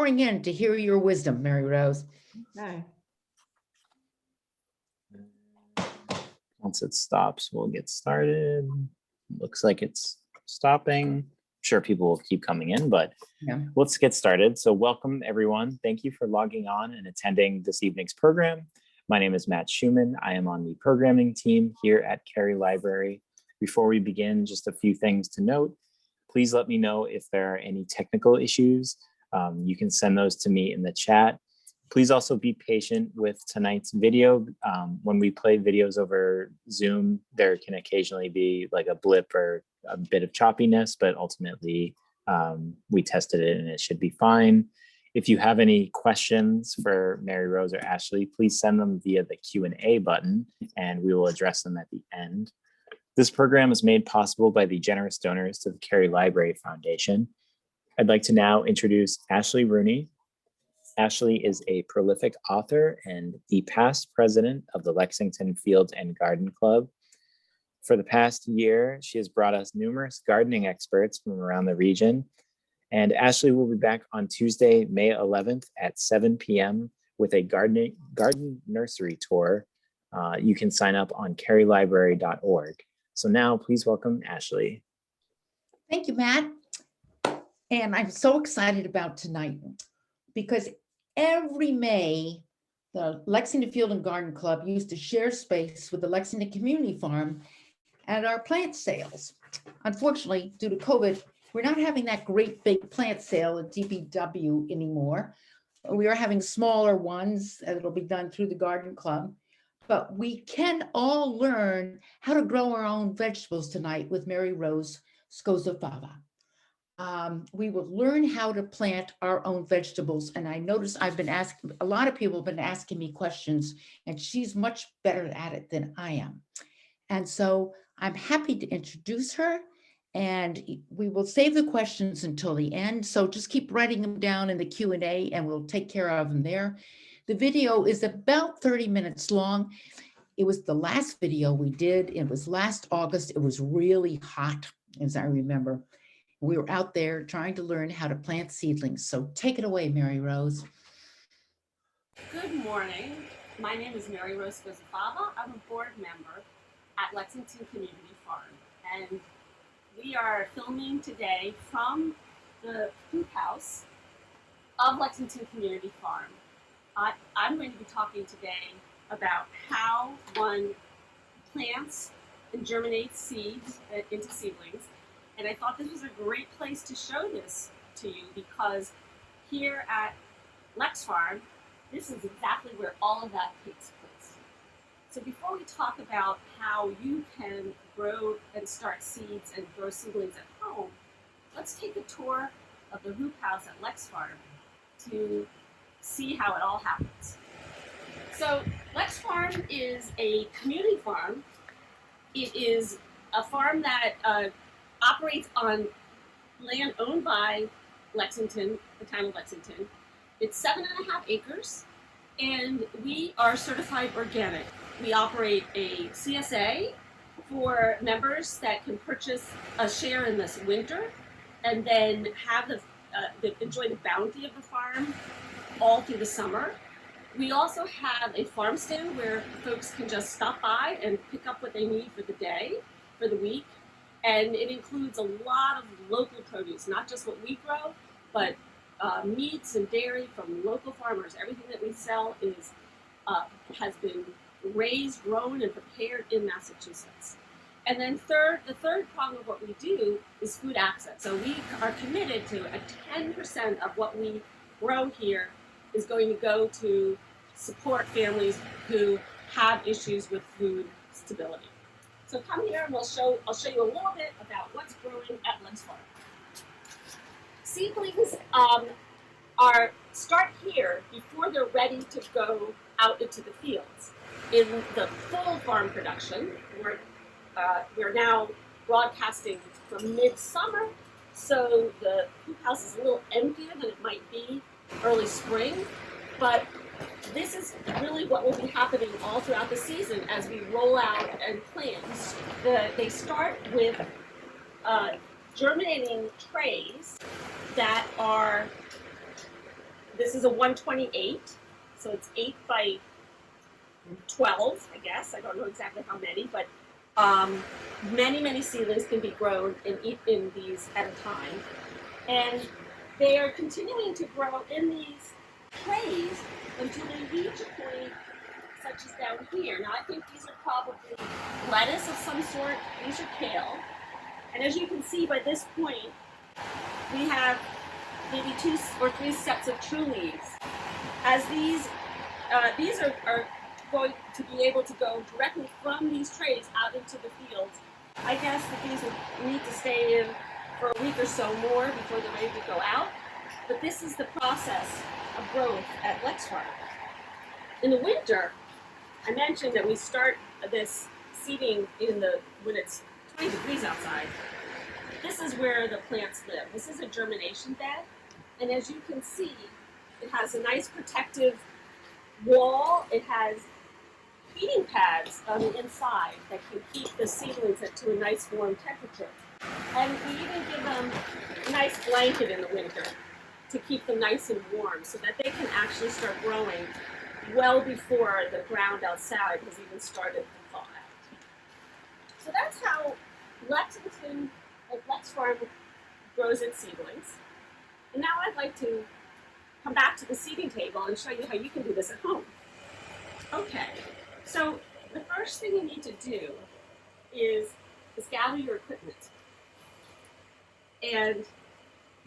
pouring in to hear your wisdom, Mary Rose. Okay. Once it stops, we'll get started. Looks like it's stopping. I'm sure people will keep coming in, but let's get started. So welcome everyone. Thank you for logging on and attending this evening's program. My name is Matt Schumann. I am on the programming team here at Cary Library. Before we begin, just a few things to note. Please let me know if there are any technical issues. You can send those to me in the chat. Please also be patient with tonight's video. When we play videos over Zoom, there can occasionally be like a blip or a bit of choppiness, but ultimately we tested it and it should be fine. If you have any questions for Mary Rose or Ashley, please send them via the Q&A button and we will address them at the end. This program is made possible by the generous donors to the Cary Library Foundation. I'd like to now introduce Ashley Rooney. Ashley is a prolific author and the past president of the Lexington Field and Garden Club. For the past year, she has brought us numerous gardening experts from around the region. And Ashley will be back on Tuesday, May 11th at 7 p.m. with a garden nursery tour. You can sign up on carylibrary.org. So now please welcome Ashley. Thank you, Matt. And I'm so excited about tonight because every May, the Lexington Field and Garden Club used to share space with the Lexington Community Farm at our plant sales. Unfortunately, due to COVID, we're not having that great big plant sale at DPW anymore. We are having smaller ones that'll be done through the Garden Club, but we can all learn how to grow our own vegetables tonight with Mary Rose Scozzafava. We will learn how to plant our own vegetables. And I noticed I've been asking, a lot of people have been asking me questions, and she's much better at it than I am. And so I'm happy to introduce her, and we will save the questions until the end. So just keep writing them down in the Q&A and we'll take care of them there. The video is about 30 minutes long. It was the last video we did. It was last August. It was really hot, as I remember. We were out there trying to learn how to plant seedlings. So take it away, Mary Rose. Good morning. My name is Mary Rose Scozzafava. I'm a board member at Lexington Community Farm. And we are filming today from the hoop house of Lexington Community Farm. I'm going to be talking today about how one plants and germinates seeds into seedlings. And I thought this was a great place to show this to you because here at Lex Farm, this is exactly where all of that takes place. So before we talk about how you can grow and start seeds and grow seedlings at home, let's take a tour of the hoop house at Lex Farm to see how it all happens. So Lex Farm is a community farm. It is a farm that operates on land owned by Lexington, the town of Lexington. It's 7.5 acres, and we are certified organic. We operate a CSA for members that can purchase a share in this winter, and then have enjoy the bounty of the farm all through the summer. We also have a farm stand where folks can just stop by and pick up what they need for the day, for the week. And it includes a lot of local produce, not just what we grow, but meats and dairy from local farmers. Everything that we sell has been raised, grown, and prepared in Massachusetts. And then the third prong of what we do is food access. So we are committed to a 10% of what we grow here is going to go to support families who have issues with food stability. So come here and I'll show you a little bit about what's growing at Lex Farm. Seedlings start here before they're ready to go out into the fields. In the full farm production, we're now broadcasting from midsummer, so the hoop house is a little emptier than it might be early spring, but this is really what will be happening all throughout the season as we roll out and plant. They start with germinating trays that are this is a 128, so it's 8 by 12, I guess. I don't know exactly how many, but many seedlings can be grown in these at a time. And they are continuing to grow in these trays until they reach a point such as down here. Now I think these are probably lettuce of some sort. These are kale. And as you can see by this point, we have maybe 2 or 3 sets of true leaves. As these are going to be able to go directly from these trays out into the fields. I guess that these will need to stay in for a week or so more before they're ready to go out. But this is the process of growth at Lex Farm. In the winter, I mentioned that we start this seeding when it's 20 degrees outside. This is where the plants live. This is a germination bed, and as you can see, it has a nice protective wall. It has heating pads on the inside that can keep the seedlings to a nice warm temperature. And we even give them a nice blanket in the winter to keep them nice and warm so that they can actually start growing well before the ground outside has even started to thaw out. So that's how Lexington at Lex Farm grows its seedlings. And now I'd like to come back to the seeding table and show you how you can do this at home. Okay, so the first thing you need to do is gather your equipment and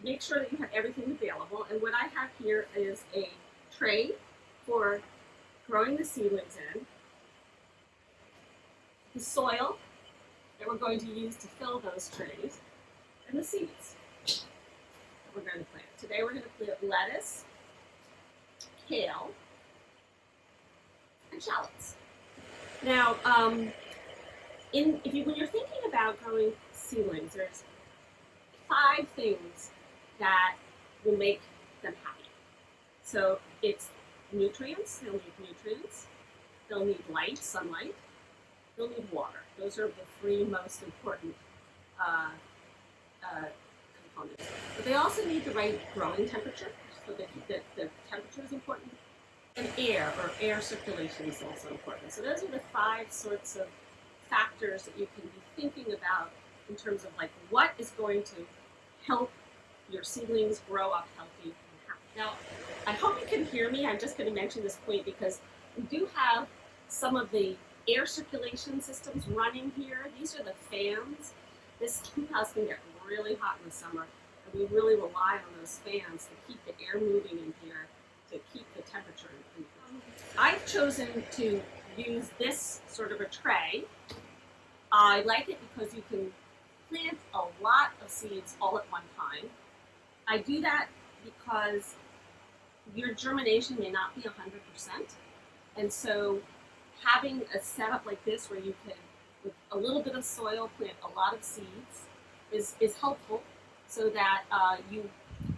make sure that you have everything available. And what I have here is a tray for growing the seedlings in, the soil that we're going to use to fill those trays, and the seeds that we're going to plant. Today we're going to plant lettuce, kale, and shallots. Now, when you're thinking about growing seedlings, there's 5 things that will make them happy. So it's nutrients. They'll need nutrients. They'll need light, sunlight. They'll need water. Those are the 3 most important components. But they also need the right growing temperature, so that the temperature is important. And air circulation is also important. So those are the 5 sorts of factors that you can be thinking about in terms of like what is going to help your seedlings grow up healthy and happy. Now, I hope you can hear me. I'm just going to mention this point because we do have some of the air circulation systems running here. These are the fans. This house can get really hot in the summer, and we really rely on those fans to keep the air moving in here, to keep the temperature in. I've chosen to use this sort of a tray. I like it because you can plant a lot of seeds all at one time. I do that because your germination may not be 100%, and so having a setup like this where you can, with a little bit of soil, plant a lot of seeds is helpful, so that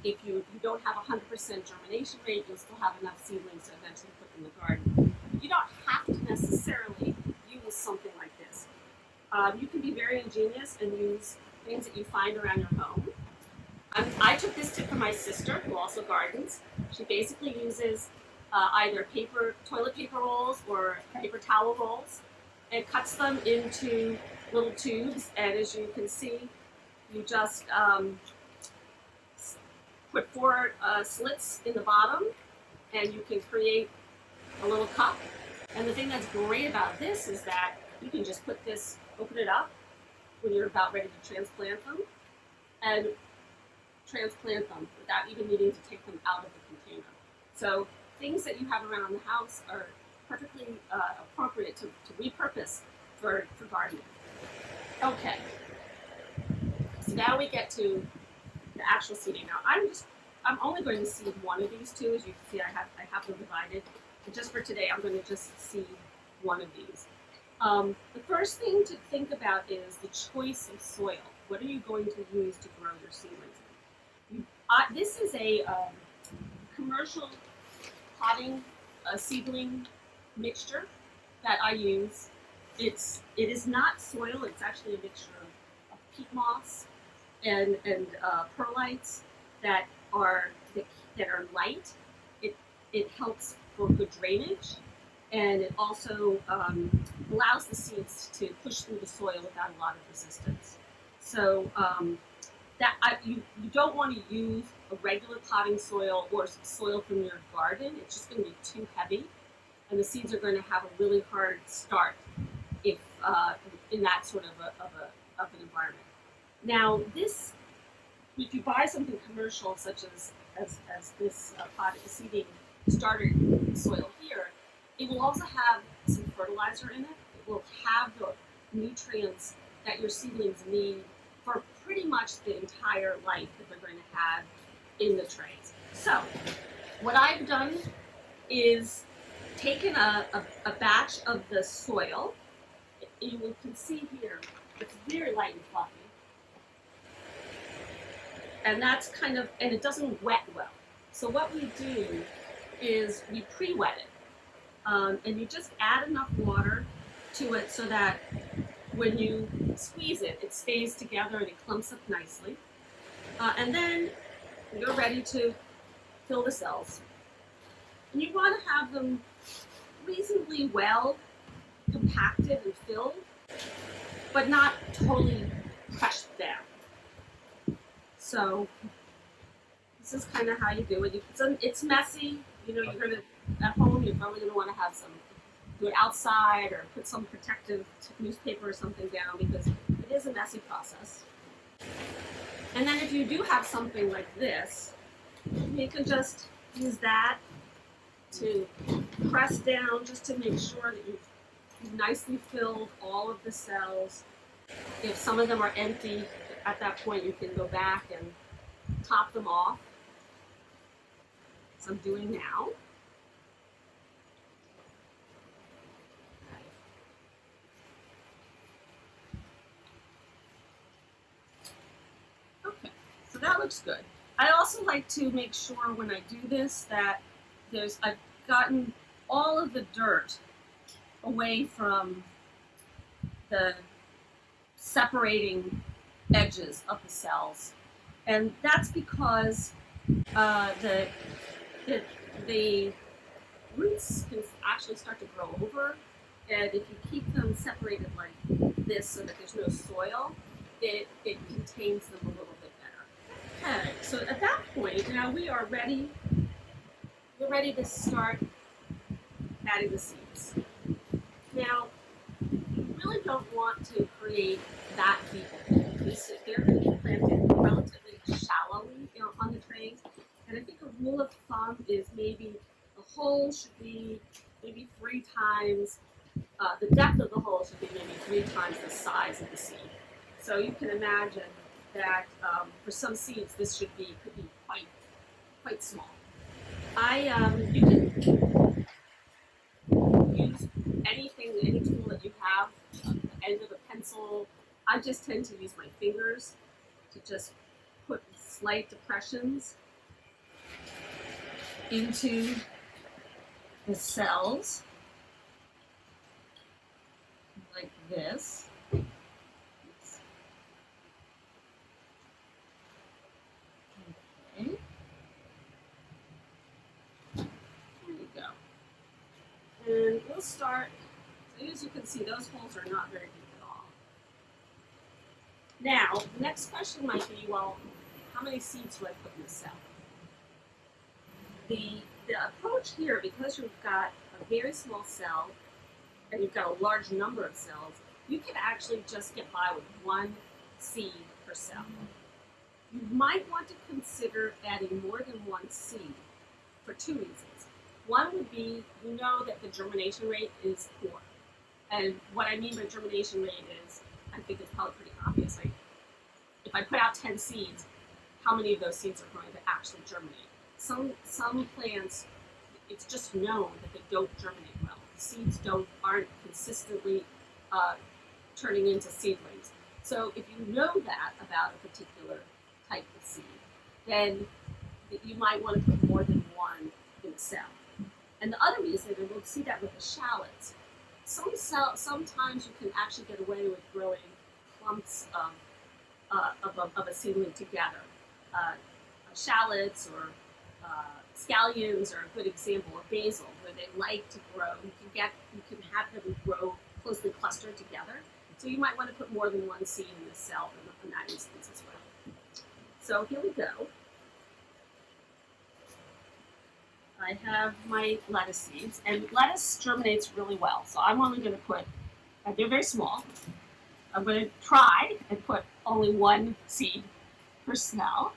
if you don't have 100% germination rate, you'll still have enough seedlings to eventually put in the garden. You don't have to necessarily use something like this. You can be very ingenious and use things that you find around your home. I took this tip from my sister, who also gardens. She basically uses either toilet paper rolls or paper towel rolls, and cuts them into little tubes. And as you can see, you just put 4 slits in the bottom, and you can create a little cup. And the thing that's great about this is that you can just open it up when you're about ready to transplant them, and transplant them without even needing to take them out of the container. So things that you have around the house are perfectly appropriate to repurpose for gardening. Okay, so now we get to the actual seeding. Now I'm only going to seed one of these 2. As you can see, I have them divided. And just for today, I'm going to just seed one of these. The first thing to think about is the choice of soil. What are you going to use to grow your seedlings in? This is a commercial potting seedling mixture that I use. It is not soil. It's actually a mixture of peat moss and perlites that are light it helps for good drainage, and it also allows the seeds to push through the soil without a lot of resistance. So you don't want to use a regular potting soil or soil from your garden. It's just going to be too heavy, and the seeds are going to have a really hard start if in that sort of an environment. Now, this, if you buy something commercial such as this potted seeding starter soil here, it will also have some fertilizer in it. It will have the nutrients that your seedlings need for pretty much the entire life that they're going to have in the trays. So what I've done is taken a batch of the soil. You can see here, it's very light and fluffy. And that's kind of, and it doesn't wet well. So what we do is we pre-wet it. And you just add enough water to it so that when you squeeze it, it stays together and it clumps up nicely. And then you're ready to fill the cells. And you want to have them reasonably well compacted and filled, but not totally crushed down. So this is kind of how you do it. It's messy. You know, you're gonna, at home, you're probably gonna want to have some, do it outside or put some protective newspaper or something down, because it is a messy process. And then if you do have something like this, you can just use that to press down just to make sure that you've nicely filled all of the cells. If some of them are empty, at that point you can go back and top them off. So I'm doing now. Okay, so that looks good. I also like to make sure when I do this that I've gotten all of the dirt away from the separating edges of the cells. And that's because the roots can actually start to grow over, and if you keep them separated like this so that there's no soil, it contains them a little bit better. Okay, so at that point, now we are ready. We're ready to start adding the seeds. Now, you really don't want to create that deep hole. They're going to be planted relatively shallowly, on the trays. And I think a rule of thumb is maybe the hole should be maybe 3 times, the depth of the hole should be maybe 3 times the size of the seed. So you can imagine that for some seeds, this could be quite small. You can use any tool that you have, the end of a pencil. I just tend to use my fingers to just put slight depressions into the cells like this. Okay. There you go. And we'll start, so as you can see, those holes are not very deep at all. Now, the next question might be, well, how many seeds do I put in the cell? The approach here, because you've got a very small cell and you've got a large number of cells, you can actually just get by with 1 seed per cell. You might want to consider adding more than 1 seed for 2 reasons. One would be, you know that the germination rate is poor. And what I mean by germination rate is, I think it's probably pretty obvious. Like, if I put out 10 seeds, how many of those seeds are going to actually germinate? Some plants, it's just known that they don't germinate well. The seeds aren't consistently turning into seedlings. So if you know that about a particular type of seed, then you might want to put more than 1 in a cell. And the other reason, and we'll see that with the shallots, sometimes you can actually get away with growing clumps of a seedling together. Shallots or scallions are a good example, or basil, where they like to grow. You can have them grow closely clustered together. So you might want to put more than one seed in this cell in that instance as well. So here we go. I have my lettuce seeds, and lettuce germinates really well. So I'm only going to put, they're very small. I'm going to try and put only one seed per cell.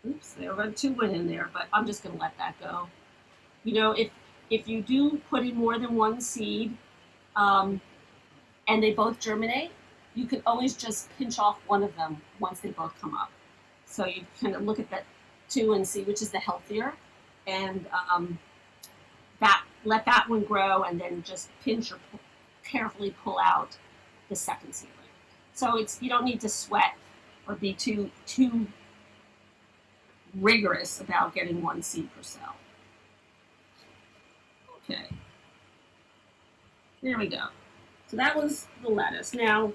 Oops, there were two went in there, but I'm just going to let that go. You know, if you do put in more than one seed and they both germinate, you can always just pinch off one of them once they both come up. So you kind of look at that two and see which is the healthier, and let that one grow, and then just pinch or carefully pull out the second seedling. So you don't need to sweat or be too rigorous about getting one seed per cell. Okay, there we go. So that was the lettuce. Now,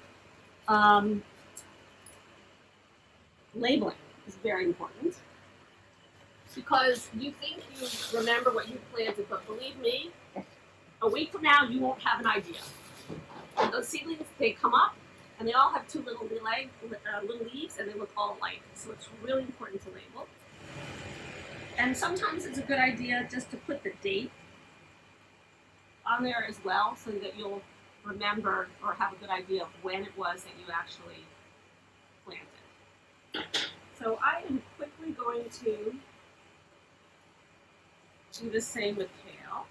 labeling is very important, because you think you remember what you planted, but believe me, a week from now you won't have an idea. And those seedlings, they come up and they all have two little leaves, and they look all alike. So it's really important to label. And sometimes it's a good idea just to put the date on there as well, so that you'll remember or have a good idea of when it was that you actually planted. So I am quickly going to do the same with kale.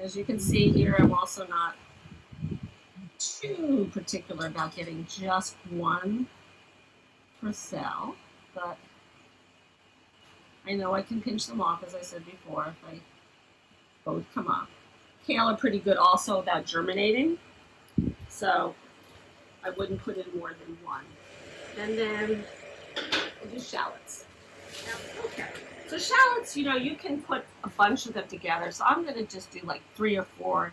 As you can see here, I'm also not too particular about getting just one per cell, but I know I can pinch them off, as I said before, if they both come up. Kale are pretty good also about germinating, so I wouldn't put in more than one. And then I'll do shallots. Now, okay, so shallots, you know, you can put a bunch of them together, so I'm going to just do like 3 or 4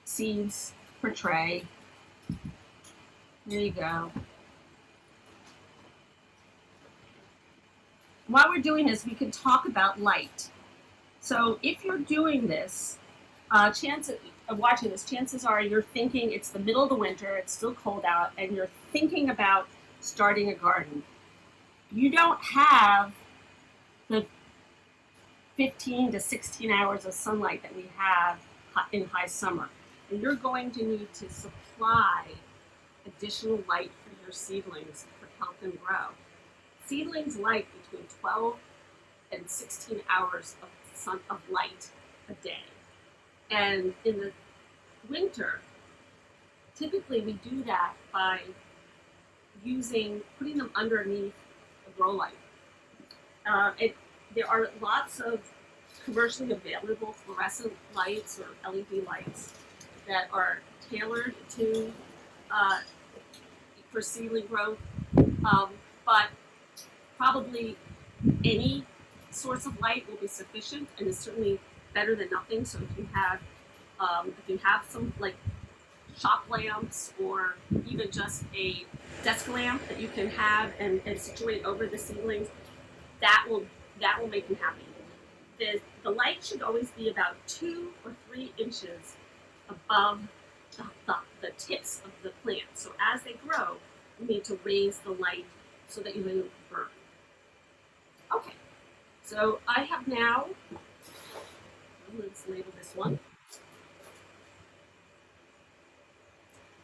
seeds per tray. There you go. While we're doing this, we can talk about light. So if you're doing this, chances are you're thinking it's the middle of the winter, it's still cold out, and you're thinking about starting a garden. You don't have the 15 to 16 hours of sunlight that we have in high summer. And you're going to need to supply additional light for your seedlings to help them grow. Seedlings like between 12 and 16 hours of light a day. And in the winter, typically we do that by putting them underneath a grow light. There are lots of commercially available fluorescent lights or LED lights that are tailored to for seedling growth, but probably any source of light will be sufficient, and is certainly better than nothing. So if you have some like shop lamps, or even just a desk lamp that you can have and situate over the seedlings, that will make them happy. The light should always be about 2 or 3 inches above the tips of the plant. So as they grow, you need to raise the light so that you don't burn. Okay, so I have now, let's label this one.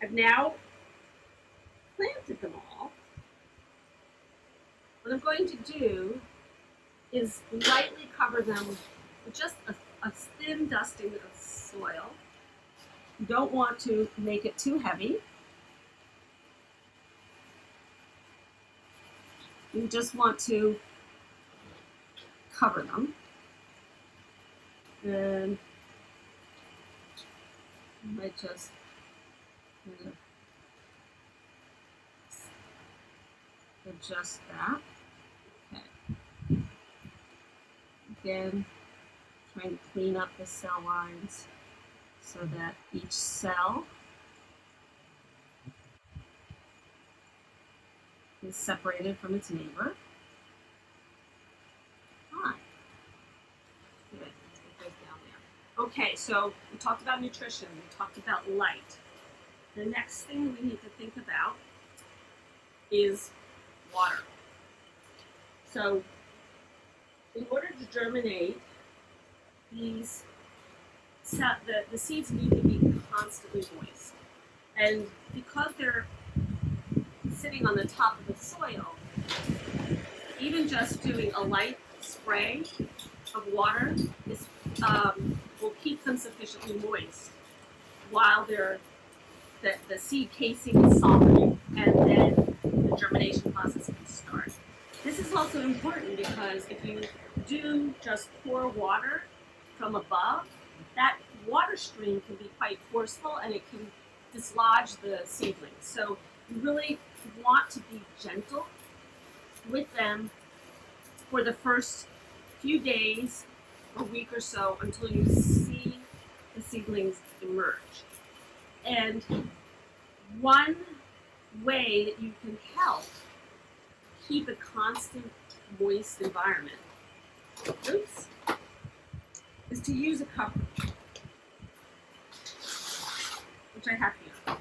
I've now planted them all. What I'm going to do is lightly cover them with just a thin dusting of soil. You don't want to make it too heavy. You just want to cover them. And I might just adjust that. Okay. Again, trying to clean up the cell lines so that each cell is separated from its neighbor. Fine. Good. Let's get those down there. Okay, so we talked about nutrition. We talked about light. The next thing we need to think about is water. So in order to germinate, the seeds need to be constantly moist. And because they're sitting on the top of the soil, even just doing a light spray of water will keep them sufficiently moist while the seed casing is softening, and then the germination process can start. This is also important because if you do just pour water from above, that water stream can be quite forceful and it can dislodge the seedlings. So you really want to be gentle with them for the first few days, a week or so, until you see the seedlings emerge. And one way that you can help keep a constant moist environment, is to use a cover, which I have here.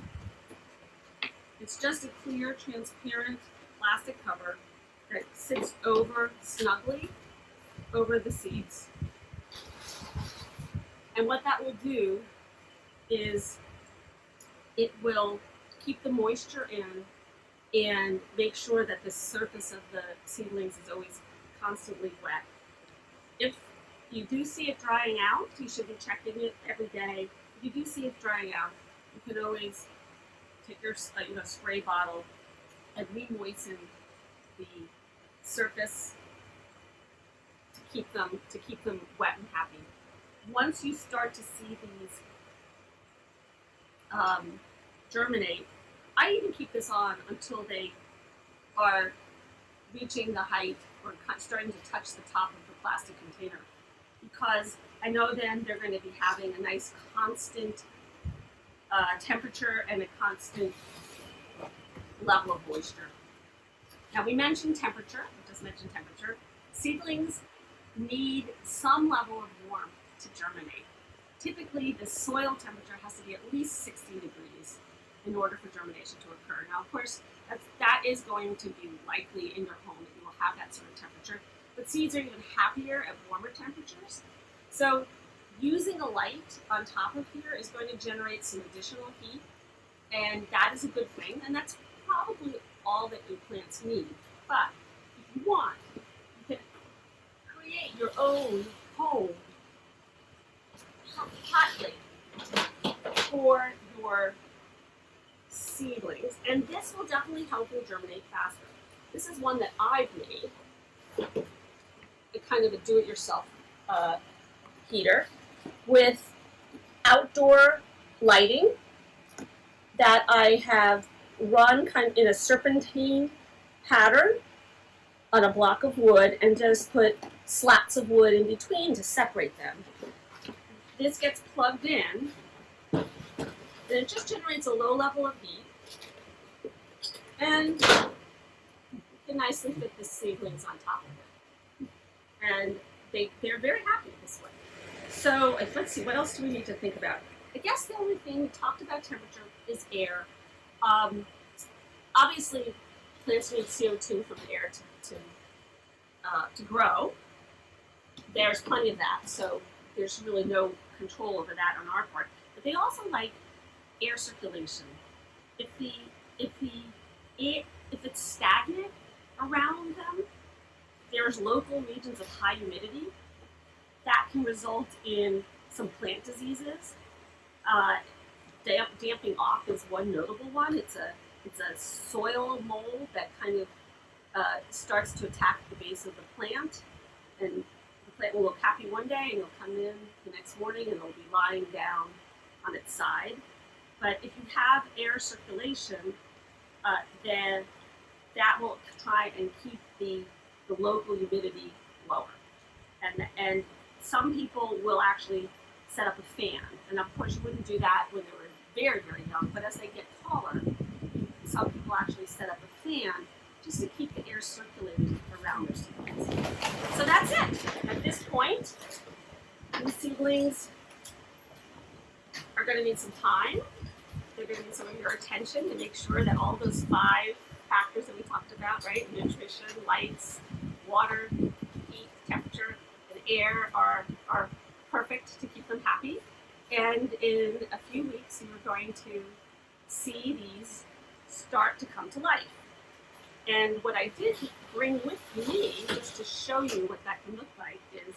It's just a clear, transparent plastic cover that sits snugly over the seeds. And what that will do is it will keep the moisture in and make sure that the surface of the seedlings is always constantly wet. If you do see it drying out, you should be checking it every day. If you do see it drying out, you can always take your spray bottle and re-moisten the surface to keep them wet and happy. Once you start to see these germinate, I even keep this on until they are reaching the height or starting to touch the top of the plastic container, because I know then they're going to be having a nice constant temperature and a constant level of moisture. Now we mentioned temperature, we just mentioned temperature. Seedlings need some level of warmth to germinate. Typically the soil temperature has to be at least 60 degrees in order for germination to occur. Now of course that is going to be likely in your home that you will have that sort of temperature, but seeds are even happier at warmer temperatures. So using a light on top of here is going to generate some additional heat, and that is a good thing, and that's probably all that your plants need. But if you want, you can create your own home hot plate for your seedlings, and this will definitely help you germinate faster. This is one that I've made, a kind of a do-it-yourself heater with outdoor lighting that I have run kind of in a serpentine pattern on a block of wood and just put slats of wood in between to separate them. This gets plugged in, and it just generates a low level of heat, and you can nicely fit the seedlings on top of it. And they're very happy this way. So let's see, what else do we need to think about? I guess the only thing we talked about temperature is air. Obviously, plants need CO2 from air to grow. There's plenty of that, so there's really no control over that on our part. But they also like air circulation. If it's stagnant around them, there's local regions of high humidity that can result in some plant diseases. Damping off is one notable one. It's a soil mold that kind of starts to attack the base of the plant, and the plant will look happy one day and you'll come in the next morning and it'll be lying down on its side. But if you have air circulation, then that will try and keep the local humidity lower. And some people will actually set up a fan. And of course you wouldn't do that when they were very, very young, but as they get taller, some people actually set up a fan just to keep the air circulating around their seedlings. So that's it. At this point, these seedlings are going to need some time. They're going to need some of your attention to make sure that all those 5 factors that we talked about, right? Nutrition, lights, water, heat, temperature, and air are perfect to keep them happy. And in a few weeks, you're going to see these start to come to life. And what I did bring with me, just to show you what that can look like, is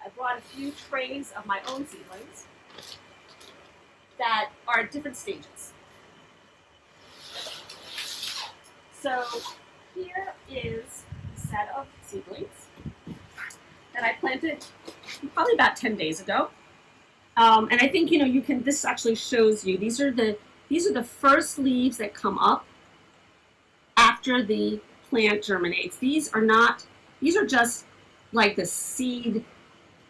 I brought a few trays of my own seedlings that are at different stages. So here is a set of seedlings that I planted probably about 10 days ago. And I think, you can, this actually shows you, these are the first leaves that come up after the plant germinates. These are just like the seed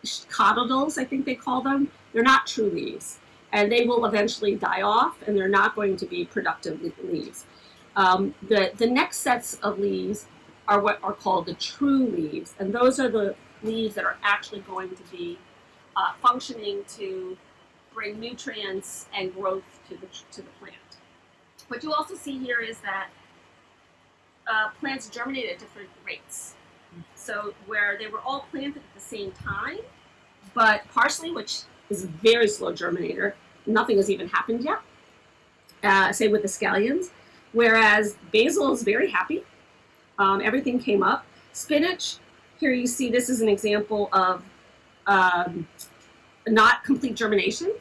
cotyledons, I think they call them. They're not true leaves. And they will eventually die off, and they're not going to be productive leaves. The next sets of leaves are what are called the true leaves, and those are the leaves that are actually going to be functioning to bring nutrients and growth to the plant. What you also see here is that plants germinate at different rates. So where they were all planted at the same time, but parsley, which is a very slow germinator, nothing has even happened yet. Same with the scallions. Whereas basil is very happy. Everything came up. Spinach, here you see this is an example of not complete germination.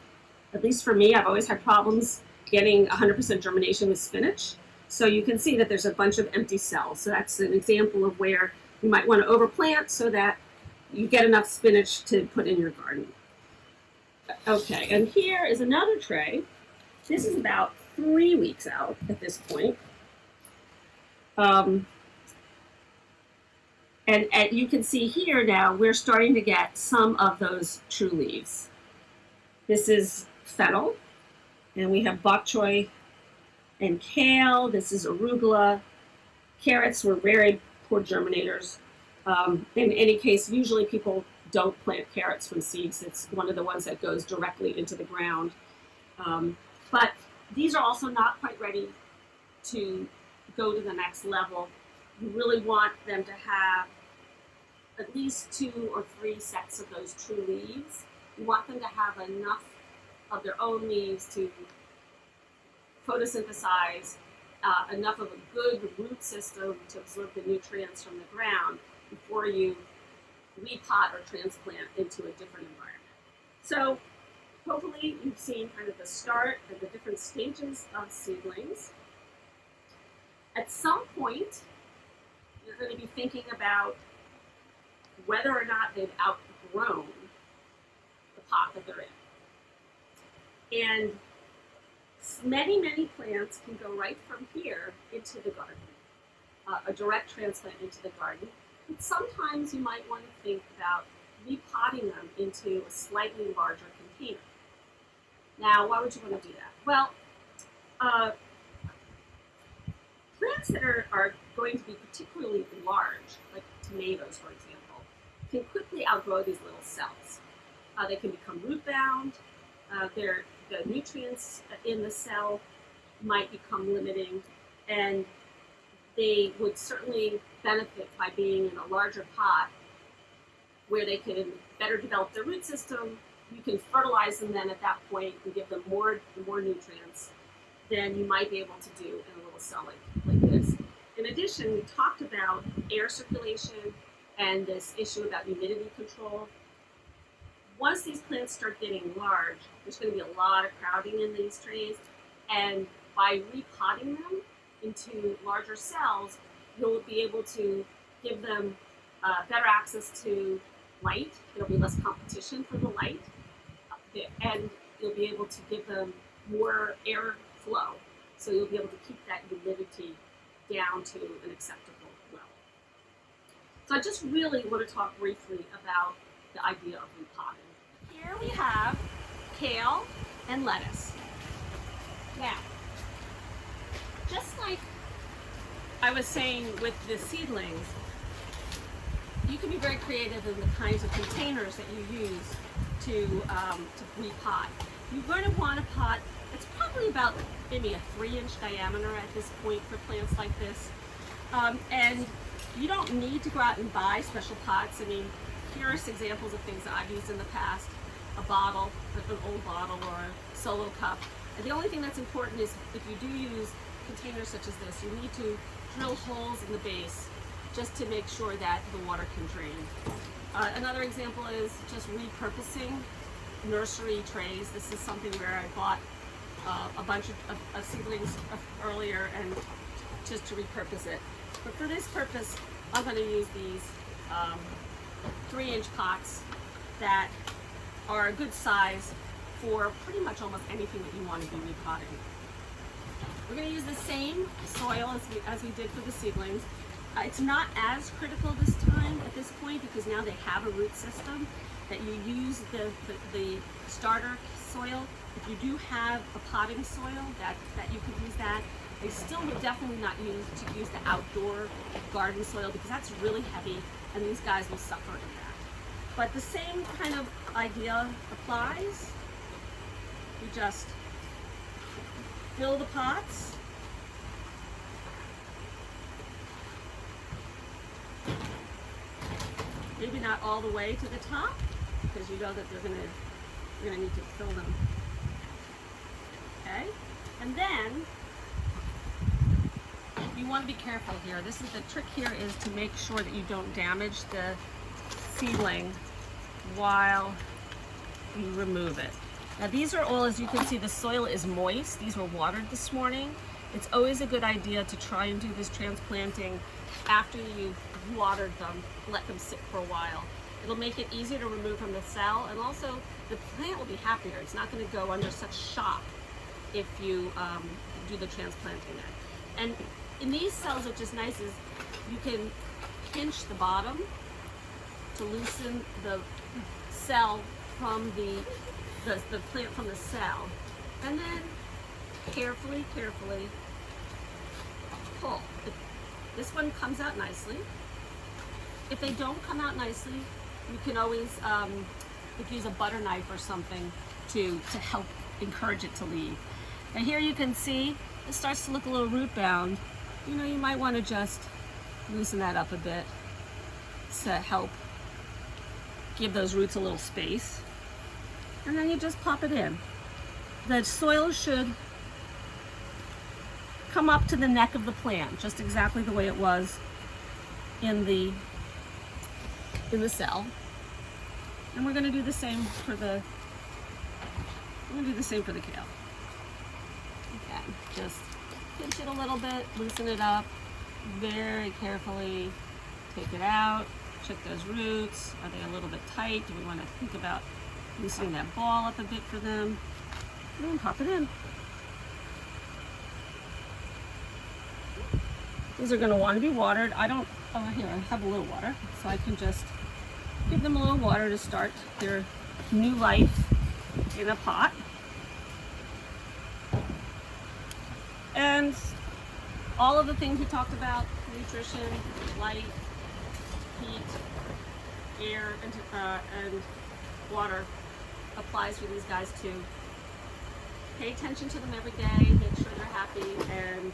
At least for me, I've always had problems getting 100% germination with spinach. So you can see that there's a bunch of empty cells. So that's an example of where you might want to overplant so that you get enough spinach to put in your garden. Okay, and here is another tray. This is about 3 weeks out at this point. And you can see here now, we're starting to get some of those true leaves. This is fennel, and we have bok choy and kale. This is arugula. Carrots were very poor germinators. In any case, usually people don't plant carrots from seeds. It's one of the ones that goes directly into the ground. But these are also not quite ready to go to the next level. You really want them to have at least 2 or 3 sets of those true leaves. You want them to have enough of their own leaves to photosynthesize, enough of a good root system to absorb the nutrients from the ground before you repot or transplant into a different environment. So hopefully you've seen kind of the start and the different stages of seedlings. At some point, you're going to be thinking about whether or not they've outgrown the pot that they're in. And many, many plants can go right from here into the garden, a direct transplant into the garden. But sometimes you might want to think about repotting them into a slightly larger container. Now, why would you want to do that? Well, plants that are going to be particularly large, like tomatoes, for example, can quickly outgrow these little cells. They can become root bound. The nutrients in the cell might become limiting, and they would certainly benefit by being in a larger pot where they can better develop their root system. You can fertilize them then at that point and give them more nutrients than you might be able to do in a little cell like this. In addition, we talked about air circulation and this issue about humidity control. Once these plants start getting large, there's going to be a lot of crowding in these trays, and by repotting them into larger cells, you'll be able to give them better access to light. There'll be less competition for the light, and you'll be able to give them more air flow, so you'll be able to keep that humidity down to an acceptable level. So I just really want to talk briefly about the idea of repotting. Here we have kale and lettuce. Now, just like I was saying with the seedlings, you can be very creative in the kinds of containers that you use to repot. You're going to want a pot that's probably about maybe a 3-inch diameter at this point for plants like this. And you don't need to go out and buy special pots. I mean, here are some examples of things that I've used in the past. A bottle, like an old bottle or a solo cup. And the only thing that's important is if you do use containers such as this, you need to drill holes in the base just to make sure that the water can drain. Another example is just repurposing nursery trays. This is something where I bought a bunch of seedlings earlier and just to repurpose it. But for this purpose, I'm going to use these 3-inch pots that are a good size for pretty much almost anything that you want to be repotting. We're going to use the same soil as we did for the seedlings. It's not as critical this time at this point because now they have a root system that you use the starter soil. If you do have a potting soil that you could use that. I still would definitely not use the outdoor garden soil because that's really heavy and these guys will suffer in that. But the same kind of idea applies. You just fill the pots. Maybe not all the way to the top because you know that you're gonna need to fill them. Okay, and then you want to be careful here. This is the trick here is to make sure that you don't damage the seedling while you remove it. Now these are all, as you can see, the soil is moist. These were watered this morning. It's always a good idea to try and do this transplanting after you've watered them, let them sit for a while. It'll make it easier to remove from the cell, and also the plant will be happier. It's not going to go under such shock if you do the transplanting there. And in these cells, which is nice, is you can pinch the bottom to loosen the cell from the plant from the cell, and then carefully pull. This one comes out nicely. If they don't come out nicely, you can always use a butter knife or something to help encourage it to leave. And here you can see it starts to look a little root bound. You know, you might want to just loosen that up a bit to help give those roots a little space. And then you just pop it in. The soil should come up to the neck of the plant, just exactly the way it was in the cell. And we're going to do the same for the kale. Again, just pinch it a little bit, loosen it up very carefully, take it out, check those roots. Are they a little bit tight? Do we want to think about loosening that ball up a bit for them? And then pop it in. These are going to want to be watered. Over here, I have a little water, so I can just give them a little water to start their new life in a pot. And all of the things we talked about, nutrition, light, heat, air, and water, applies for these guys too. Pay attention to them every day, make sure they're happy, and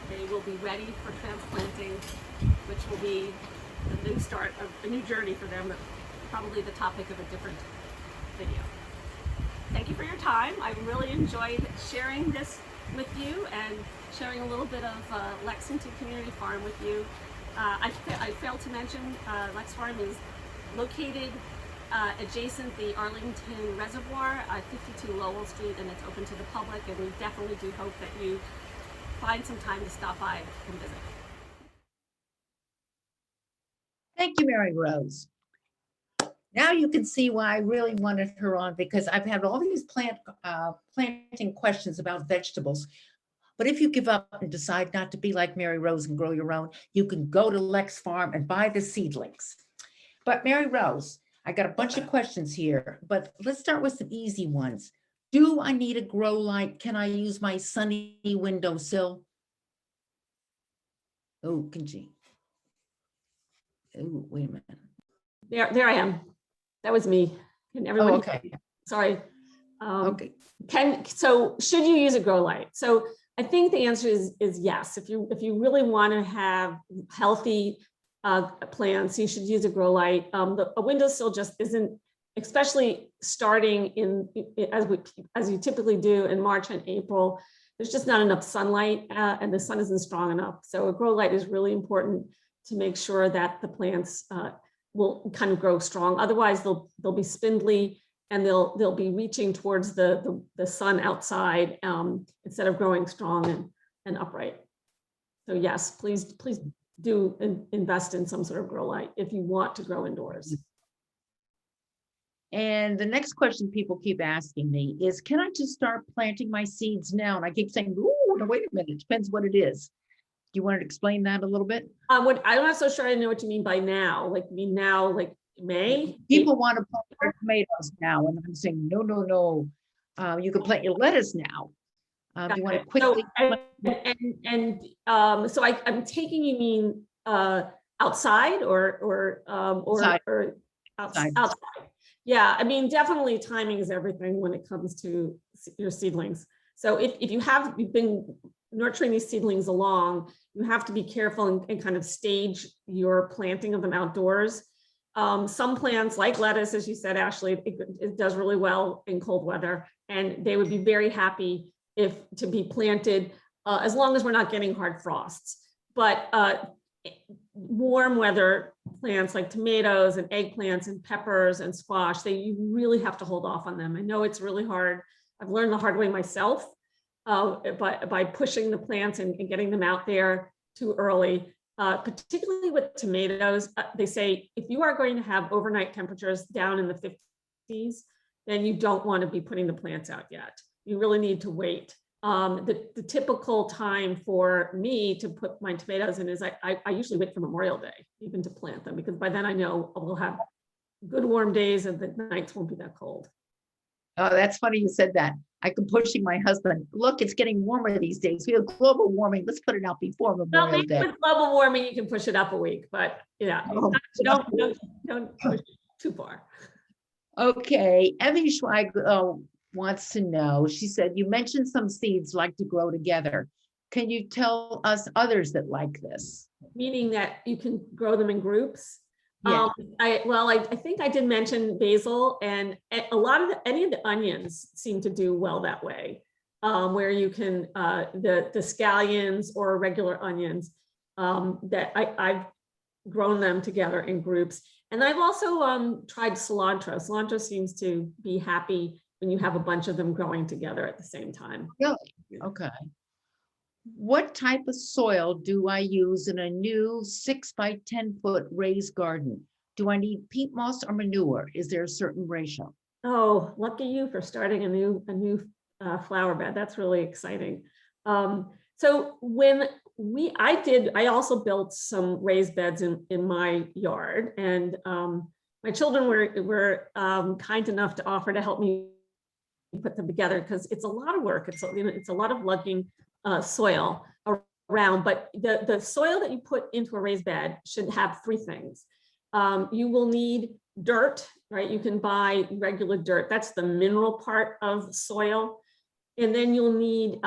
they will be ready for transplanting, which will be a new start, a new journey for them, but probably the topic of a different video. Thank you for your time. I really enjoyed sharing this with you and sharing a little bit of Lexington Community Farm with you. I failed to mention Lex Farm is located adjacent the Arlington Reservoir at 52 Lowell Street, and it's open to the public, and we definitely do hope that you find some time to stop by and visit. Thank you, Mary Rose. Now you can see why I really wanted her on, because I've had all these planting questions about vegetables. But if you give up and decide not to be like Mary Rose and grow your own, you can go to Lex Farm and buy the seedlings. But Mary Rose, I got a bunch of questions here, but let's start with some easy ones. Do I need a grow light? Can I use my sunny windowsill? Oh, can she? Oh, wait a minute. There I am. That was me. Can everyone? Oh, okay. Sorry. Okay. So should you use a grow light? So I think the answer is yes. If you really want to have healthy plants, you should use a grow light. A windowsill just isn't, especially starting as you typically do in March and April. There's just not enough sunlight and the sun isn't strong enough. So a grow light is really important to make sure that the plants will kind of grow strong. Otherwise, they'll be spindly and they'll be reaching towards the sun outside instead of growing strong and upright. So yes, please do invest in some sort of grow light if you want to grow indoors. And the next question people keep asking me is, can I just start planting my seeds now? And I keep saying, oh, no, wait a minute, it depends what it is. Do you want to explain that a little bit? I'm not so sure I know what you mean by now. Like, mean now, like May? People want to plant their tomatoes now, and I'm saying, no, no, no. You can plant your lettuce now. Do you want to quickly? So I'm taking you mean outside or outside. Yeah, I mean, definitely timing is everything when it comes to your seedlings. So if you've been nurturing these seedlings along, you have to be careful and kind of stage your planting of them outdoors. Some plants like lettuce, as you said, Ashley, it does really well in cold weather, and they would be very happy to be planted as long as we're not getting hard frosts. But warm weather plants like tomatoes and eggplants and peppers and squash, you really have to hold off on them. I know it's really hard. I've learned the hard way myself by pushing the plants and getting them out there too early, particularly with tomatoes. They say if you are going to have overnight temperatures down in the 50s, then you don't want to be putting the plants out yet. You really need to wait. The typical time for me to put my tomatoes in is I usually wait for Memorial Day even to plant them, because by then I know we'll have good warm days and the nights won't be that cold. Oh, that's funny you said that. I keep pushing my husband. Look, it's getting warmer these days. We have global warming. Let's put it out before Memorial Day. With global warming, you can push it up a week, but yeah, don't push it too far. Okay, Emmy Schweig wants to know, she said, you mentioned some seeds like to grow together. Can you tell us others that like this? Meaning that you can grow them in groups? Yeah. I think I did mention basil, and any of the onions seem to do well that way, where you can, the scallions or regular onions, that I've grown them together in groups. And I've also tried cilantro. Cilantro seems to be happy when you have a bunch of them growing together at the same time. Really? Okay. What type of soil do I use in a new 6 by 10 foot raised garden? Do I need peat moss or manure? Is there a certain ratio? Oh, lucky you for starting a new flower bed. That's really exciting. So when I also built some raised beds in my yard, and my children were kind enough to offer to help me put them together, because it's a lot of work. It's a lot of lugging soil around, but the soil that you put into a raised bed should have three things. You will need dirt, right? You can buy regular dirt. That's the mineral part of soil. And then you'll need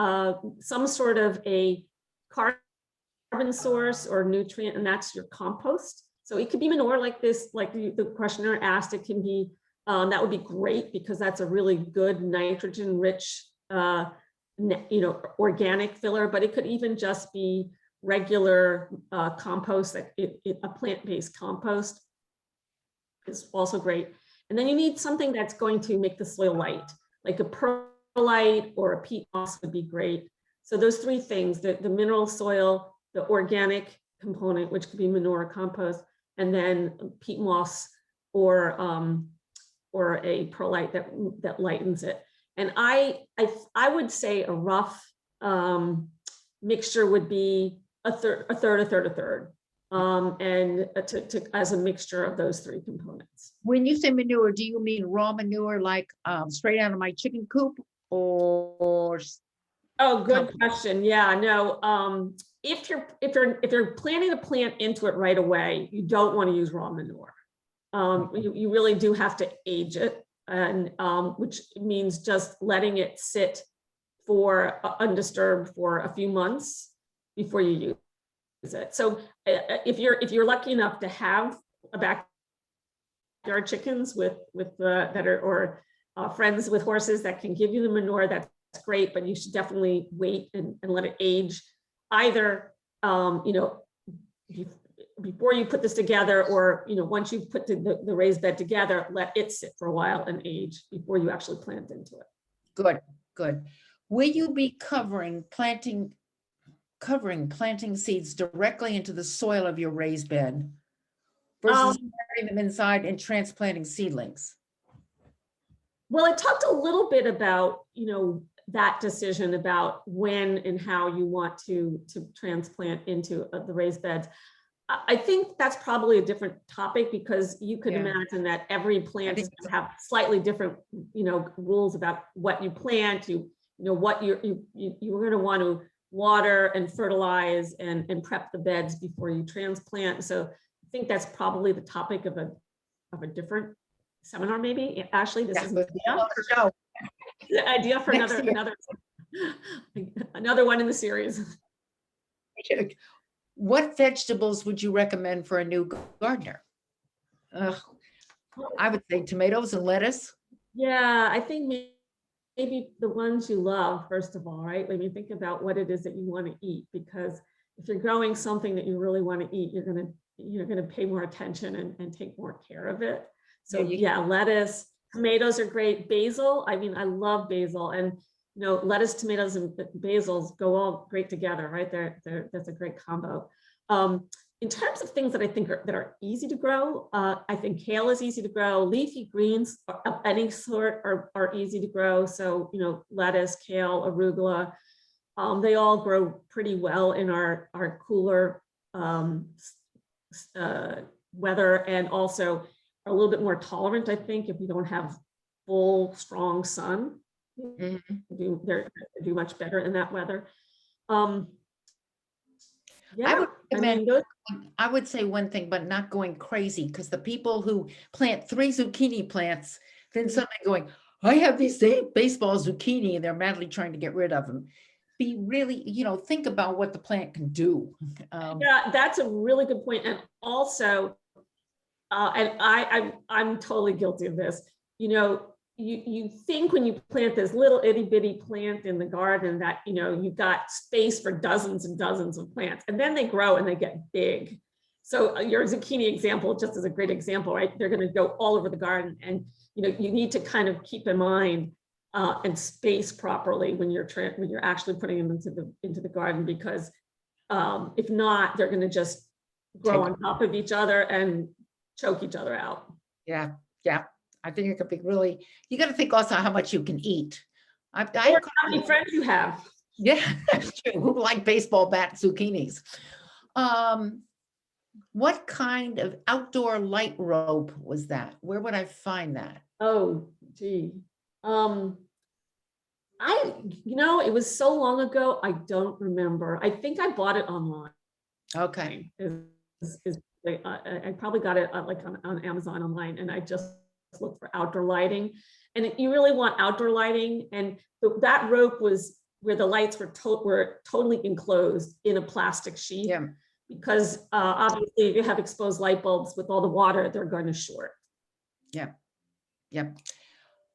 some sort of a carbon source or nutrient, and that's your compost. So it could be manure like this, like the questioner asked. It can be, that would be great, because that's a really good nitrogen-rich, organic filler. But it could even just be regular compost, like a plant-based compost is also great. And then you need something that's going to make the soil light, like a perlite or a peat moss would be great. So those three things, the mineral soil, the organic component, which could be manure or compost, and then peat moss or a perlite that lightens it. And I would say a rough mixture would be a third, a third, a third, a third. And as a mixture of those three components. When you say manure, do you mean raw manure, like straight out of my chicken coop, or Oh, good question. Yeah, no. If you're planning to plant into it right away, you don't want to use raw manure. You really do have to age it, and which means just letting it sit for undisturbed for a few months before you use it. So if you're lucky enough to have a backyard chickens that are, or friends with horses that can give you the manure, that's great, but you should definitely wait and let it age, either before you put this together, or once you've put the raised bed together, let it sit for a while and age before you actually plant into it. Good, good. Will you be planting seeds directly into the soil of your raised bed versus carrying them inside and transplanting seedlings? Well, I talked a little bit about, that decision about when and how you want to transplant into the raised beds. I think that's probably a different topic, because you could imagine that every plant is going to have slightly different, rules about what you plant, what you're going to want to water and fertilize and prep the beds before you transplant. So I think that's probably the topic of a different seminar, maybe. Ashley, this is an idea for another one in the series. What vegetables would you recommend for a new gardener? I would say tomatoes and lettuce. Yeah, I think maybe the ones you love, first of all, right? When you think about what it is that you want to eat, because if you're growing something that you really want to eat, you're gonna pay more attention and take more care of it. So yeah, lettuce, tomatoes are great. Basil, I mean, I love basil, and lettuce, tomatoes, and basils go all great together, right? That's a great combo. In terms of things that I think that are easy to grow, I think kale is easy to grow. Leafy greens of any sort are easy to grow. So, lettuce, kale, arugula, they all grow pretty well in our cooler weather, and also are a little bit more tolerant, I think, if you don't have full, strong sun. They do much better in that weather. Yeah, I would say one thing, but not going crazy, because the people who plant 3 zucchini plants, then suddenly going, I have these baseball zucchini, and they're madly trying to get rid of them. Be really, think about what the plant can do. Yeah, that's a really good point. And also, and I'm totally guilty of this. You think when you plant this little itty bitty plant in the garden that, you've got space for dozens and dozens of plants, and then they grow and they get big. So your zucchini example just is a great example, right? They're going to go all over the garden, and, you need to kind of keep in mind and space properly when you're actually putting them into the garden, because if not, they're going to just grow on top of each other and choke each other out. Yeah. I think it could be really, you got to think also how much you can eat. Or how many friends you have. Yeah, that's true. Who like baseball bat zucchinis? What kind of outdoor light rope was that? Where would I find that? Oh, gee. It was so long ago, I don't remember. I think I bought it online. Okay. I probably got it on Amazon online, and I just looked for outdoor lighting. And you really want outdoor lighting, and that rope was where the lights were totally enclosed in a plastic sheet. Yeah. Because obviously, if you have exposed light bulbs with all the water, they're going to short. Yeah.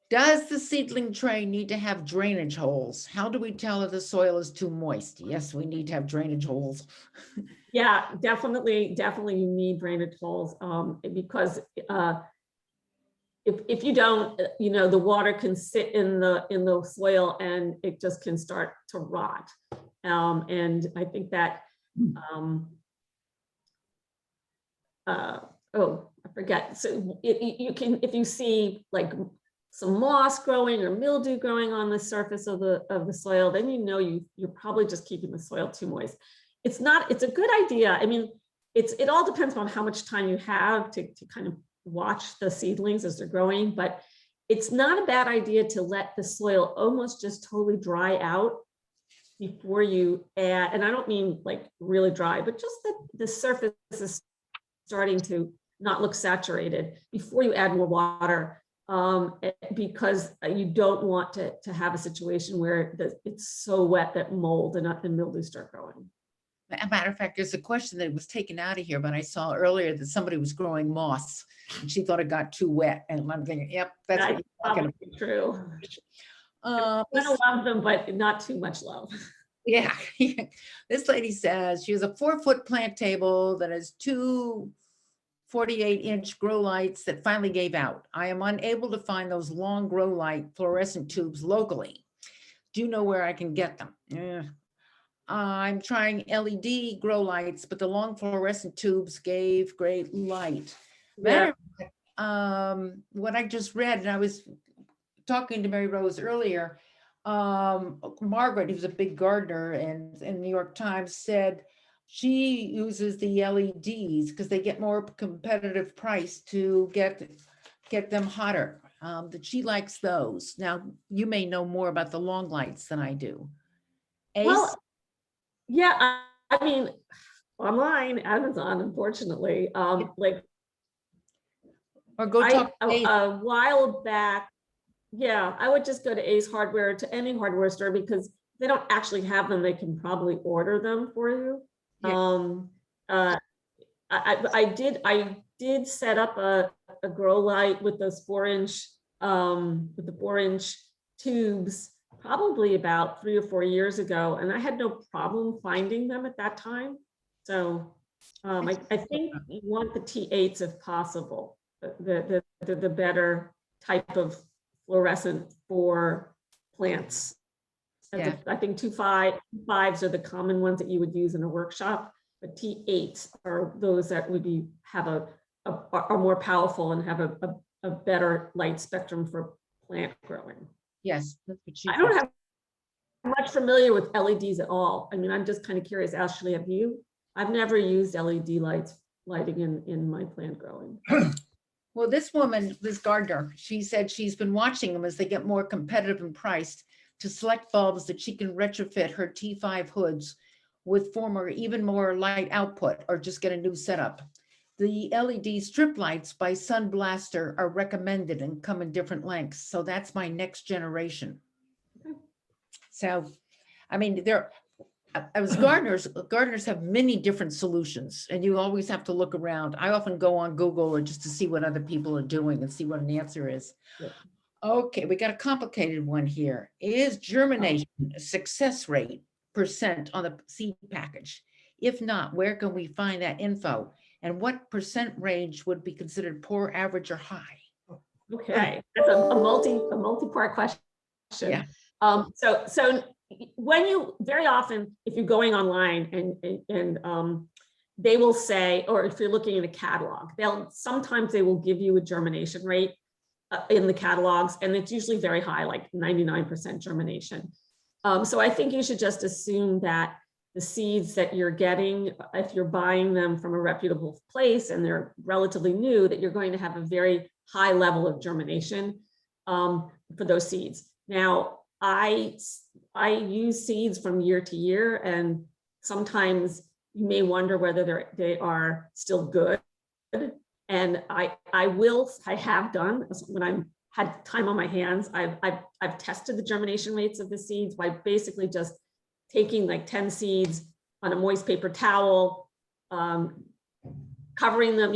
Does the seedling tray need to have drainage holes? How do we tell if the soil is too moist? Yes, we need to have drainage holes. Yeah, definitely you need drainage holes, because if you don't, the water can sit in the soil and it just can start to rot. And I think that, I forget. So you can, if you see like some moss growing or mildew growing on the surface of the soil, then you know you're probably just keeping the soil too moist. It's a good idea. I mean, it all depends on how much time you have to kind of watch the seedlings as they're growing, but it's not a bad idea to let the soil almost just totally dry out before you add, and I don't mean like really dry, but just that the surface is starting to not look saturated before you add more water, because you don't want to have a situation where it's so wet that mold and mildew start growing. As a matter of fact, there's a question that was taken out of here, but I saw earlier that somebody was growing moss and she thought it got too wet. And I'm thinking, yep, that's what you're talking probably true. about. I don't love them, but not too much love. Yeah. This lady says she has a 4-foot plant table that has 2 48-inch grow lights that finally gave out. I am unable to find those long grow light fluorescent tubes locally. Do you know where I can get them? I'm trying LED grow lights, but the long fluorescent tubes gave great light. Yeah. What I just read, and I was talking to Mary Rose earlier, Margaret, who's a big gardener and in New York Times, said she uses the LEDs because they get more competitive price to get them hotter. That she likes those. Now, you may know more about the long lights than I do. Well, yeah, I mean, online, Amazon, unfortunately, like or go talk a while back. Yeah, I would just go to Ace Hardware, to any hardware store, because they don't actually have them. They can probably order them for you. Yeah. I did set up a grow light with those 4-inch with the 4-inch tubes probably about 3 or 4 years ago, and I had no problem finding them at that time. So I think you want the T8s if possible, the better type of fluorescent for plants. Yeah. I think 2.5s are the common ones that you would use in a workshop, but T8s are those that would are more powerful and have a better light spectrum for plant growing. Yes, that's what she I don't have much familiar with LEDs at all. I mean, I'm just kind of curious, Ashley, have you? I've never used LED lighting in my plant growing. Well, this woman, this gardener, she said she's been watching them as they get more competitive and priced to select bulbs that she can retrofit her T5 hoods with former even more light output or just get a new setup. The LED strip lights by Sun Blaster are recommended and come in different lengths. So that's my next generation. So, I mean, as gardeners have many different solutions and you always have to look around. I often go on Google or just to see what other people are doing and see what an answer is. Yeah. Okay, we got a complicated one here. Is germination a success rate % on the seed package? If not, where can we find that info? And what % range would be considered poor, average, or high? Okay, that's a multi-part question. Yeah. So when you, very often, if you're going online and they will say, or if you're looking at a catalog, sometimes they will give you a germination rate in the catalogs, and it's usually very high, like 99% germination. So I think you should just assume that the seeds that you're getting, if you're buying them from a reputable place and they're relatively new, that you're going to have a very high level of germination for those seeds. Now, I use seeds from year to year, and sometimes you may wonder whether they are still good. And I have done, when I've had time on my hands, I've tested the germination rates of the seeds by basically just taking like 10 seeds on a moist paper towel, covering them,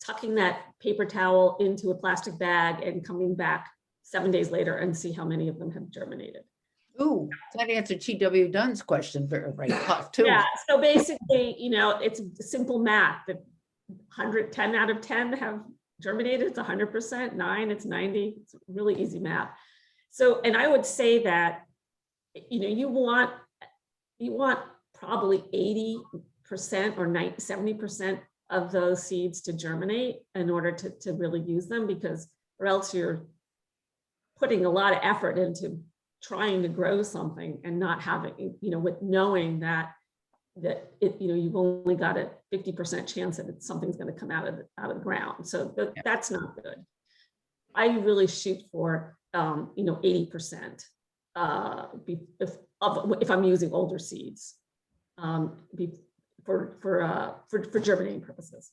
tucking that paper towel into a plastic bag and coming back 7 days later and see how many of them have germinated. Ooh, that answered T.W. Dunn's question very tough too. Yeah, so basically, it's simple math. That 110 out of 10 have germinated, it's 100%, 9, it's 90, it's really easy math. So, and I would say that, you want probably 80% or 70% of those seeds to germinate in order to really use them, or else you're putting a lot of effort into trying to grow something and not having, with knowing that you've only got a 50% chance that something's going to come out of the ground. So that's not good. I really shoot for 80% if I'm using older seeds for germinating purposes.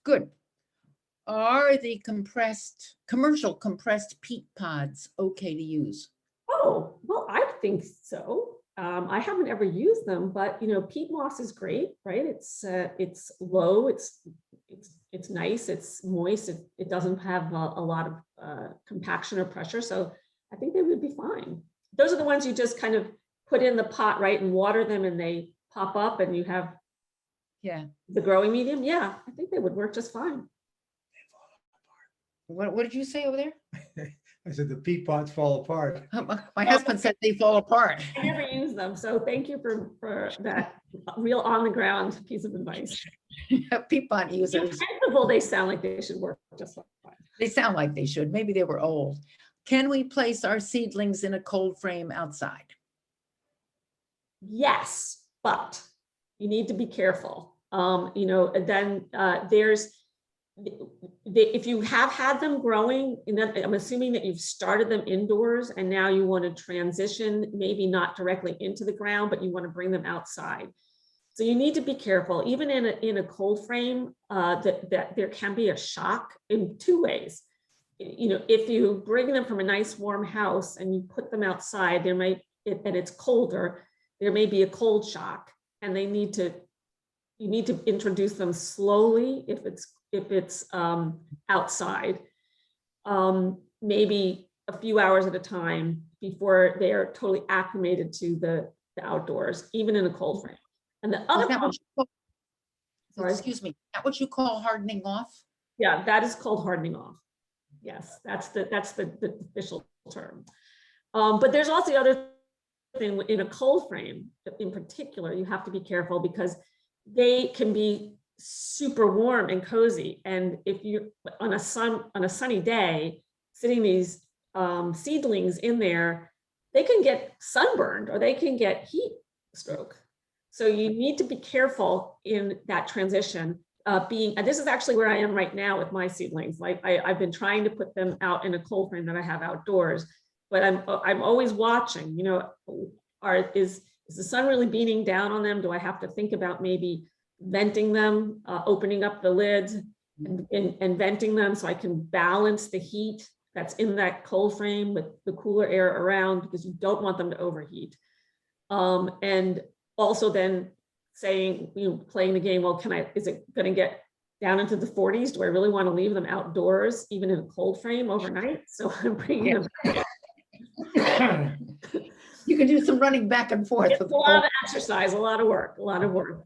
Good. Are the commercial compressed peat pods okay to use? Oh, well, I think so. I haven't ever used them, but peat moss is great, right? It's low, it's nice, it's moist, it doesn't have a lot of compaction or pressure, so I think they would be fine. Those are the ones you just kind of put in the pot, right, and water them, and they pop up, and you have the growing medium. Yeah, I think they would work just fine. What did you say over there? I said the peat pods fall apart. My husband said they fall apart. I never use them, so thank you for that real on the ground piece of advice. Peat pod In users. principle, they sound like they should work just fine. They sound like they should. Maybe they were old. Can we place our seedlings in a cold frame outside? Yes, but you need to be careful. If you have had them growing, I'm assuming that you've started them indoors and now you want to transition, maybe not directly into the ground, but you want to bring them outside. So you need to be careful, even in a cold frame, that there can be a shock in two ways. If you bring them from a nice warm house and you put them outside, and it's colder, there may be a cold shock, and you need to introduce them slowly if it's outside, maybe a few hours at a time before they are totally acclimated to the outdoors, even in a cold frame. And the other excuse me, is that what you call hardening off? Yeah, that is called hardening off. Yes, that's the official term. But there's also the other thing in a cold frame, in particular, you have to be careful because they can be super warm and cozy. And if you on a sunny day, sitting these seedlings in there, they can get sunburned or they can get heat stroke. So you need to be careful in that transition. And this is actually where I am right now with my seedlings. Like I've been trying to put them out in a cold frame that I have outdoors, but I'm always watching. Is the sun really beating down on them? Do I have to think about maybe venting them, opening up the lids and venting them so I can balance the heat that's in that cold frame with the cooler air around, because you don't want them to overheat. And also then saying, playing the game, well, is it going to get down into the 40s? Do I really want to leave them outdoors, even in a cold frame overnight? So I'm bringing them. You can do some running back and forth. It's a lot of exercise, a lot of work.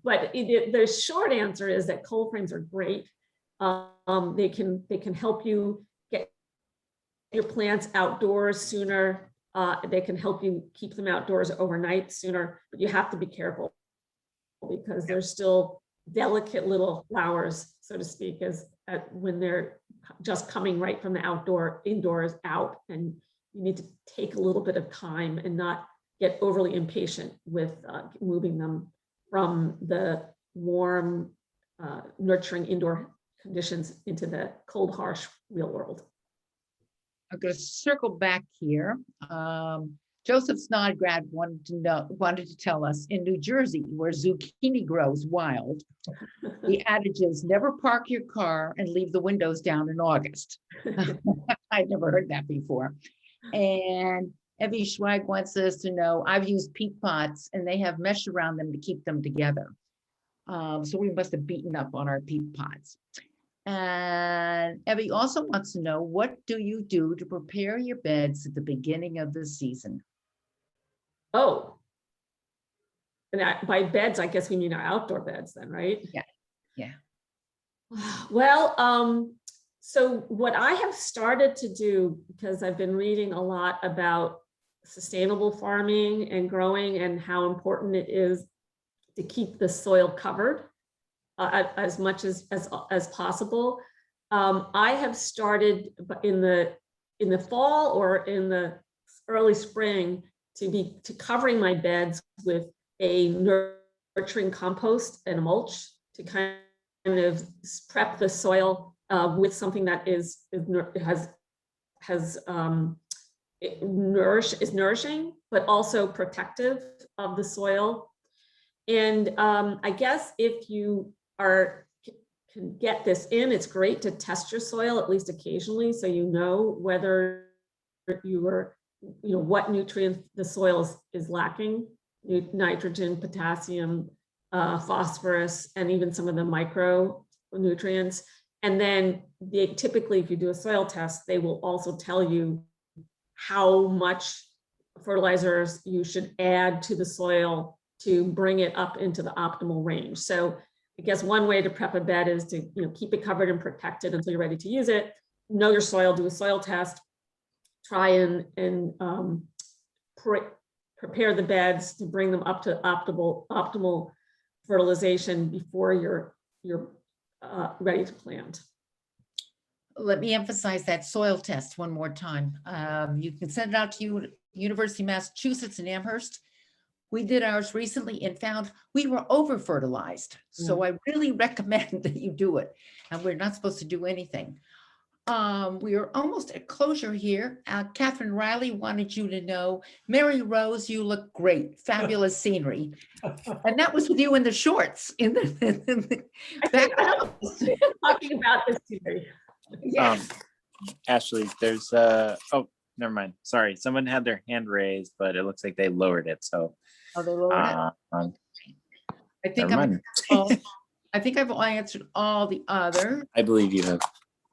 But the short answer is that cold frames are great. They can help you get your plants outdoors sooner. They can help you keep them outdoors overnight sooner, but you have to be careful because they're still delicate little flowers, so to speak, when they're just coming right from the indoors out, and you need to take a little bit of time and not get overly impatient with moving them from the warm, nurturing indoor conditions into the cold, harsh real world. I'm going to circle back here. Joseph Snodgrad wanted to tell us in New Jersey, where zucchini grows wild, the adage is never park your car and leave the windows down in August. I'd never heard that before. And Evie Schweig wants us to know, I've used peat pots and they have mesh around them to keep them together. So we must have beaten up on our peat pots. And Evie also wants to know, what do you do to prepare your beds at the beginning of the season? Oh, and by beds, I guess we mean our outdoor beds then, right? Yeah. Well, so what I have started to do, because I've been reading a lot about sustainable farming and growing and how important it is to keep the soil covered as much as possible. I have started in the in the fall or in the early spring to covering my beds with a nurturing compost and a mulch to kind of prep the soil with something that is nourishing, but also protective of the soil. And I guess if you can get this in, it's great to test your soil at least occasionally, so you know whether what nutrients the soil is lacking, nitrogen, potassium, phosphorus, and even some of the micronutrients. And then typically, if you do a soil test, they will also tell you how much fertilizers you should add to the soil to bring it up into the optimal range. So I guess one way to prep a bed is to keep it covered and protected until you're ready to use it. Know your soil, do a soil test, try and prepare the beds to bring them up to optimal fertilization before you're ready to plant. Let me emphasize that soil test one more time. You can send it out to University of Massachusetts in Amherst. We did ours recently and found we were over fertilized. So I really recommend that you do it. And we're not supposed to do anything. We are almost at closure here. Catherine Riley wanted you to know, Mary Rose, you look great, fabulous scenery. And that was with you in the shorts in the back. Talking about this scenery. Yeah. Ashley, there's oh, never mind. Sorry, someone had their hand raised, but it looks like they lowered it. So Oh, they lowered it? I think never I think I've answered all the other. I believe you have.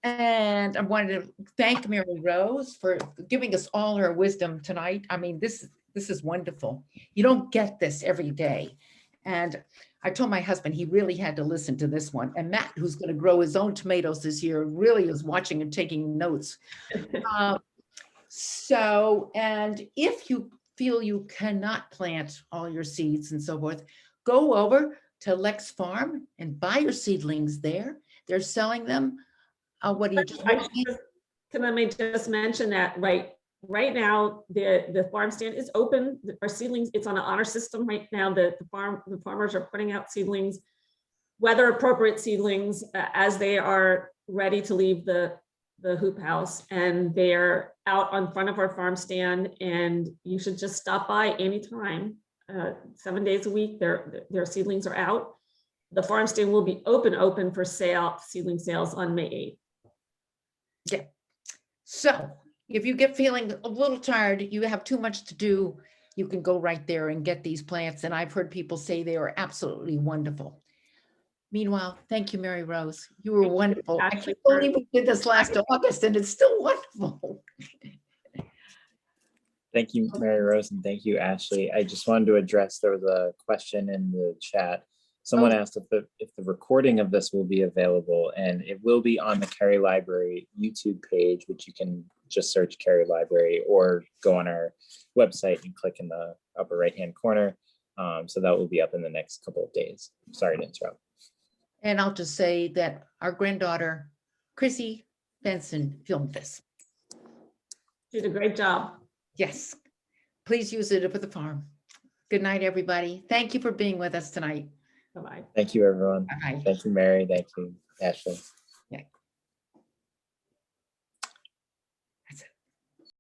And I wanted to thank Mary Rose for giving us all her wisdom tonight. I mean, this is wonderful. You don't get this every day. And I told my husband he really had to listen to this one. And Matt, who's going to grow his own tomatoes this year, really is watching and taking notes. And if you feel you cannot plant all your seeds and so forth, go over to Lex Farm and buy your seedlings there. They're selling them. What do you just? Can I just mention that right now the farm stand is open. Our seedlings, it's on an honor system right now. The farmers are putting out seedlings, weather appropriate seedlings, as they are ready to leave the hoop house, and they're out on front of our farm stand, and you should just stop by anytime. 7 days a week, their seedlings are out. The farm stand will be open for seedling sales on May 8th. Yeah. So if you get feeling a little tired, you have too much to do, you can go right there and get these plants. And I've heard people say they are absolutely wonderful. Meanwhile, thank you, Mary Rose. You were wonderful. I can't believe we did this last August and it's still wonderful. Thank you, Mary Rose, and thank you, Ashley. I just wanted to address, there was a question in the chat. Someone asked if the recording of this will be available, and it will be on the Cary Library YouTube page, which you can just search Cary Library or go on our website and click in the upper right-hand corner. So that will be up in the next couple of days. Sorry to interrupt. And I'll just say that our granddaughter, Chrissy Benson, filmed this. She did a great job. Yes. Please use it up at the farm. Good night, everybody. Thank you for being with us tonight. Bye-bye. Thank you, everyone. Bye-bye. Thank you, Mary. Thank you, Ashley.